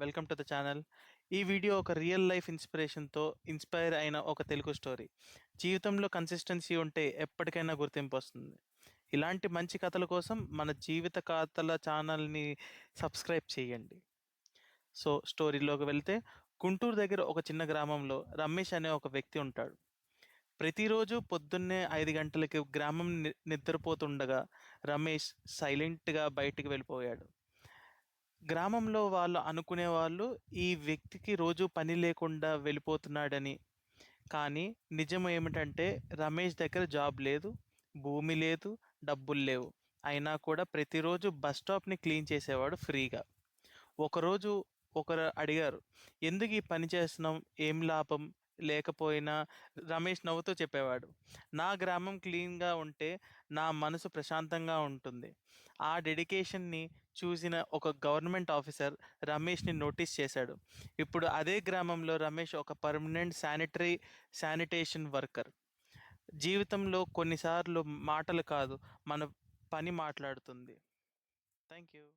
Welcome to the channel. ఈ video ఒక real life ఇన్స్పిరేషన్‌తో inspire అయిన ఒక తెలుగు స్టోరీ. జీవితంలో కన్సిస్టెన్సీ ఉంటే ఎప్పటికైనా గుర్తింపు వస్తుంది. ఇలాంటి మంచి కథల కోసం మన జీవిత కథల ఛానల్‌ని సబ్స్క్రైబ్ చేయండి. సో స్టోరీలోకి వెళ్తే, గుంటూరు దగ్గర ఒక చిన్న గ్రామంలో రమేష్ అనే ఒక వ్యక్తి ఉంటాడు. ప్రతిరోజు పొద్దున్నే 5 గంటలకి గ్రామం నిద్రపోతుండగా రమేష్ సైలెంట్‌గా బయటికి వెళ్ళిపోయాడు. గ్రామంలో వాళ్ళు అనుకునేవాళ్ళు ఈ వ్యక్తికి రోజు పని లేకుండా వెళ్ళిపోతున్నాడని. కానీ నిజం ఏమిటంటే రమేష్ దగ్గర జాబ్ లేదు, భూమి లేదు, డబ్బులు లేవు. అయినా కూడా ప్రతిరోజు బస్ స్టాప్‌ని క్లీన్ చేసేవాడు ఫ్రీగా. ఒకరోజు ఒకరు అడిగారు, "ఎందుకు ఈ పని చేస్తున్నాం? ఏం లాభం?" లేకపోయినా రమేష్ నవ్వుతూ చెప్పేవాడు, "నా గ్రామం క్లీన్‌గా ఉంటే నా మనసు ప్రశాంతంగా ఉంటుంది." ఆ డెడికేషన్‌ని చూసిన ఒక గవర్నమెంట్ ఆఫీసర్ రమేష్‌ని నోటీస్ చేశాడు. ఇప్పుడు అదే గ్రామంలో రమేష్ ఒక పర్మనెంట్ శానిటేషన్ వర్కర్. జీవితంలో కొన్నిసార్లు మాటలు కాదు, మన పని మాట్లాడుతుంది. Thank you.